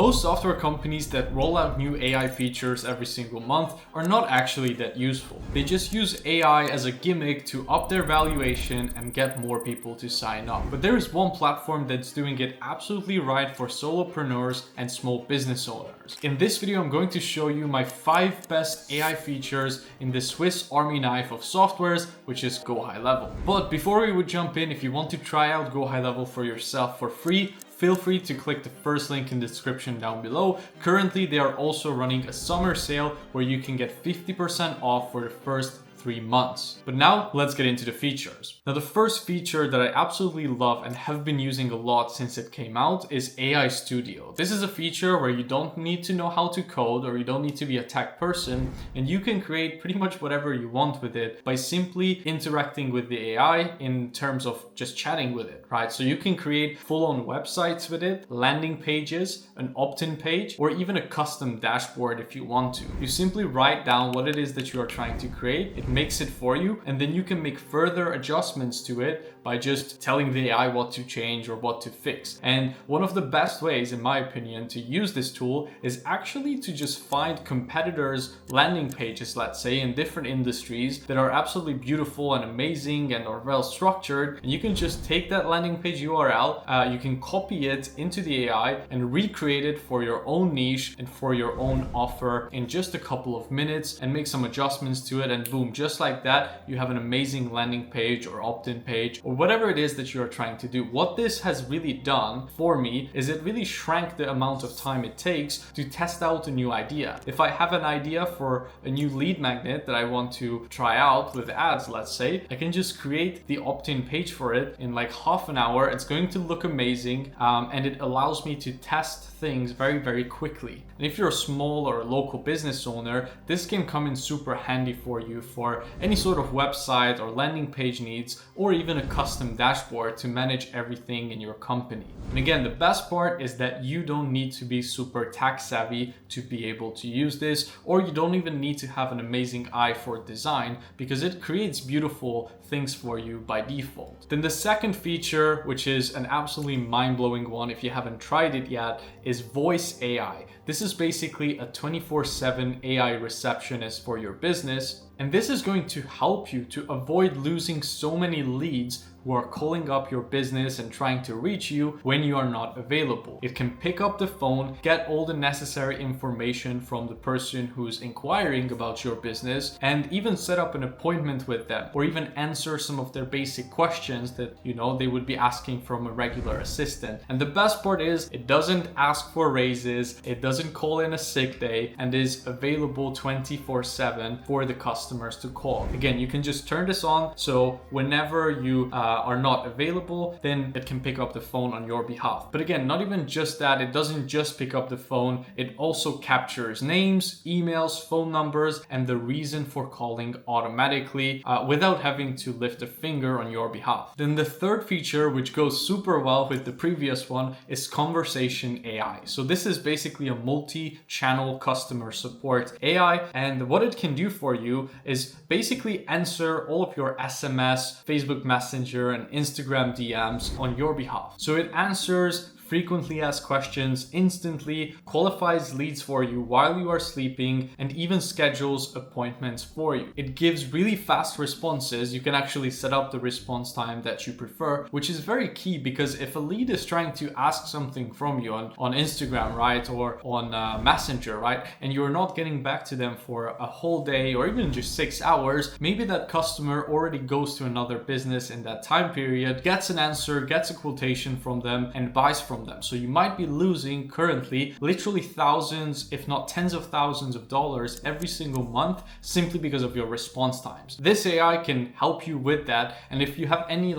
Most software companies that roll out new AI features every single month are not actually that useful. They just use AI as a gimmick to up their valuation and get more people to sign up. But there is one platform that's doing it absolutely right for solopreneurs and small business owners. In this video, I'm going to show you my 5 best AI features in the Swiss Army knife of softwares, which is GoHighLevel. But before we would jump in, if you want to try out GoHighLevel for yourself for free, feel free to click the first link in the description down below. Currently, they are also running a summer sale where you can get 50% off for the first 3 months. But now let's get into the features. Now, the first feature that I absolutely love and have been using a lot since it came out is AI Studio. This is a feature where you don't need to know how to code, or you don't need to be a tech person, and you can create pretty much whatever you want with it by simply interacting with the AI in terms of just chatting with it, right? So you can create full-on websites with it, landing pages, an opt-in page, or even a custom dashboard if you want to. You simply write down what it is that you are trying to create. It makes it for you, and then you can make further adjustments to it by just telling the AI what to change or what to fix. And one of the best ways, in my opinion, to use this tool is actually to just find competitors' landing pages, let's say, in different industries that are absolutely beautiful and amazing and are well structured. And you can just take that landing page URL, you can copy it into the AI and recreate it for your own niche and for your own offer in just a couple of minutes, and make some adjustments to it, and boom, just like that, you have an amazing landing page or opt-in page or whatever it is that you are trying to do. What this has really done for me is it really shrank the amount of time it takes to test out a new idea. If I have an idea for a new lead magnet that I want to try out with ads, let's say, I can just create the opt-in page for it in like half an hour. It's going to look amazing, and it allows me to test things very, very quickly. And if you're a small or a local business owner, this can come in super handy for you for any sort of website or landing page needs, or even a custom dashboard to manage everything in your company. And again, the best part is that you don't need to be super tech savvy to be able to use this, or you don't even need to have an amazing eye for design, because it creates beautiful things for you by default. Then the second feature, which is an absolutely mind-blowing one if you haven't tried it yet, is Voice AI. This is basically a 24/7 AI receptionist for your business. And this is going to help you to avoid losing so many leads who are calling up your business and trying to reach you when you are not available. It can pick up the phone, get all the necessary information from the person who's inquiring about your business, and even set up an appointment with them, or even answer some of their basic questions that, they would be asking from a regular assistant. And the best part is it doesn't ask for raises, it doesn't call in a sick day, and is available 24/7 for the customers to call. Again, you can just turn this on, so whenever you are not available, then it can pick up the phone on your behalf. But again, not even just that, it doesn't just pick up the phone, it also captures names, emails, phone numbers, and the reason for calling automatically without having to lift a finger on your behalf. Then the third feature, which goes super well with the previous one, is Conversation AI. So this is basically a multi-channel customer support AI, and what it can do for you is basically answer all of your SMS, Facebook Messenger, and Instagram DMs on your behalf. So it answers frequently asked questions instantly, qualifies leads for you while you are sleeping, and even schedules appointments for you. It gives really fast responses. You can actually set up the response time that you prefer, which is very key, because if a lead is trying to ask something from you on Instagram, right, or on Messenger, right, and you're not getting back to them for a whole day or even just 6 hours, maybe that customer already goes to another business in that time period, gets an answer, gets a quotation from them, and buys from them. So you might be losing currently literally thousands, if not tens of thousands of dollars every single month simply because of your response times. This AI can help you with that. And if you have any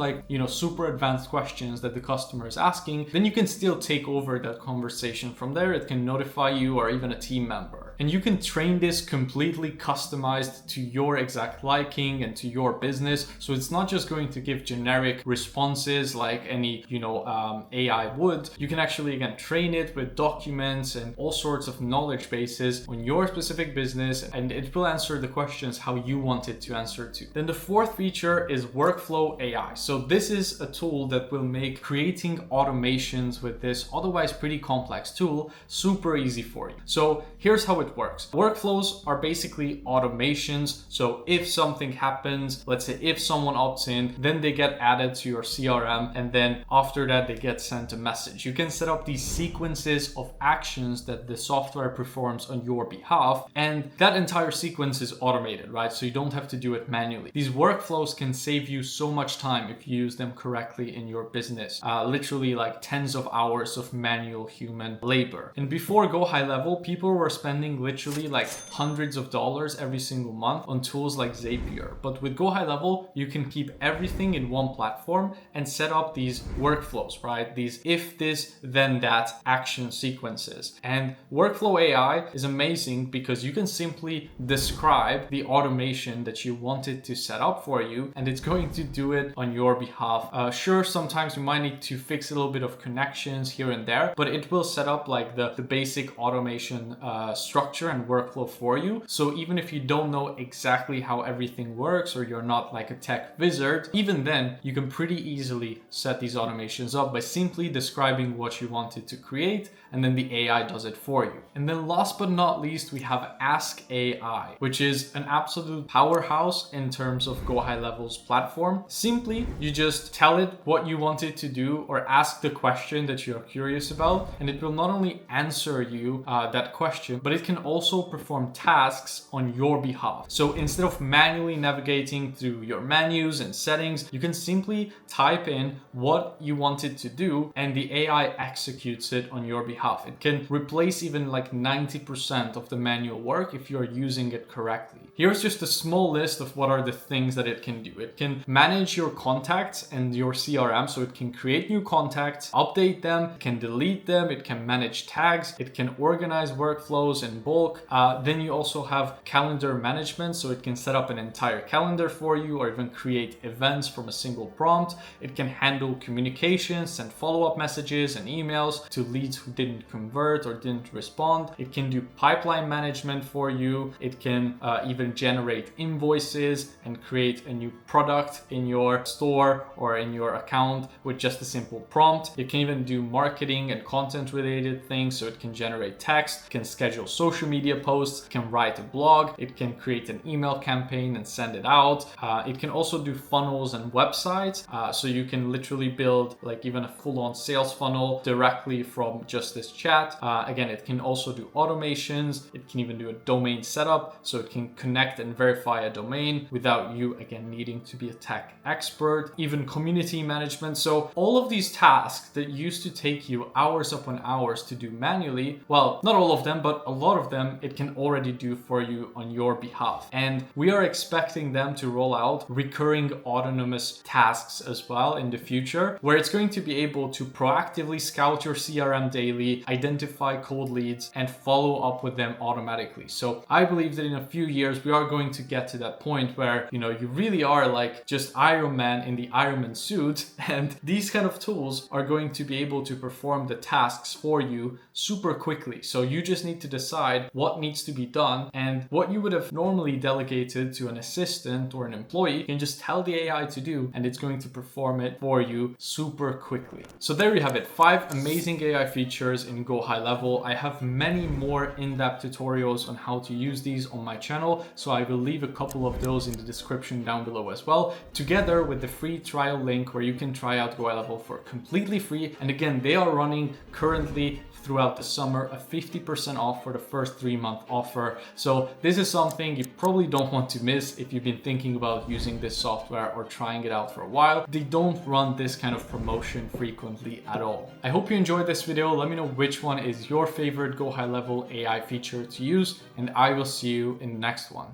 super advanced questions that the customer is asking, then you can still take over that conversation from there. It can notify you or even a team member. And you can train this completely customized to your exact liking and to your business. So it's not just going to give generic responses like any, AI would. You can actually, again, train it with documents and all sorts of knowledge bases on your specific business, and it will answer the questions how you want it to answer to. Then the fourth feature is Workflow AI. So this is a tool that will make creating automations with this otherwise pretty complex tool super easy for you. So here's how it works. Workflows are basically automations. So if something happens, let's say if someone opts in, then they get added to your CRM, and then after that they get sent a message. You can set up these sequences of actions that the software performs on your behalf, and that entire sequence is automated, right? So you don't have to do it manually. These workflows can save you so much time if you use them correctly in your business. Literally like tens of hours of manual human labor. And before GoHighLevel, people were spending literally like hundreds of dollars every single month on tools like Zapier. But with GoHighLevel, you can keep everything in one platform and set up these workflows, right? These if this, then that action sequences. And Workflow AI is amazing because you can simply describe the automation that you wanted to set up for you, and it's going to do it on your behalf. Sure, sometimes you might need to fix a little bit of connections here and there, but it will set up like the basic automation structure and workflow for you. So even if you don't know exactly how everything works, or you're not like a tech wizard, even then you can pretty easily set these automations up by simply describing what you wanted to create, and then the AI does it for you. And then last but not least, we have Ask AI, which is an absolute powerhouse in terms of GoHighLevel's platform. Simply, you just tell it what you want it to do or ask the question that you're curious about, and it will not only answer you that question, but it can also perform tasks on your behalf. So instead of manually navigating through your menus and settings, you can simply type in what you want it to do, and the AI executes it on your behalf. It can replace even like 90% of the manual work if you're using it correctly. Here's just a small list of what are the things that it can do. It can manage your contacts and your CRM, so it can create new contacts, update them, it can delete them, it can manage tags, it can organize workflows in bulk. Then you also have calendar management, so it can set up an entire calendar for you or even create events from a single prompt. It can handle communications, send follow-up messages and emails to leads who didn't convert or didn't respond. It can do pipeline management for you. It can even generate invoices and create a new product in your store or in your account with just a simple prompt. It can even do marketing and content related things, so it can generate text, can schedule social media posts, can write a blog, it can create an email campaign and send it out. It can also do funnels and websites, so you can literally build like even a full-on sales funnel directly from just this chat. Again, it can also do automations. It can even do a domain setup, so it can connect and verify a domain without you again needing to be a tech expert. Even community management. So all of these tasks that used to take you hours upon hours to do manually, well, not all of them, but a lot of them, it can already do for you on your behalf. And we are expecting them to roll out recurring autonomous tasks as well in the future, where it's going to be able to proactively scout your CRM daily, identify cold leads, and follow up with them automatically. So I believe that in a few years, we are going to get to that point where, you really are like just Iron Man in the Iron Man suit, and these kind of tools are going to be able to perform the tasks for you super quickly. So you just need to decide what needs to be done, and what you would have normally delegated to an assistant or an employee, you can just tell the AI to do, and it's going to perform it for you super quickly. So there you have it, 5 amazing AI features in GoHighLevel. I have many more in-depth tutorials on how to use these on my channel, so I will leave a couple of those in the description down below as well, together with the free trial link where you can try out GoHighLevel for completely free. And again, they are running currently throughout the summer a 50% off for the first 3-month offer. So this is something you probably don't want to miss if you've been thinking about using this software or trying it out for a while. They don't run this kind of promotion frequently at all. I hope you enjoyed this video. Let me know which one is your favorite GoHighLevel AI feature to use, and I will see you in the next one.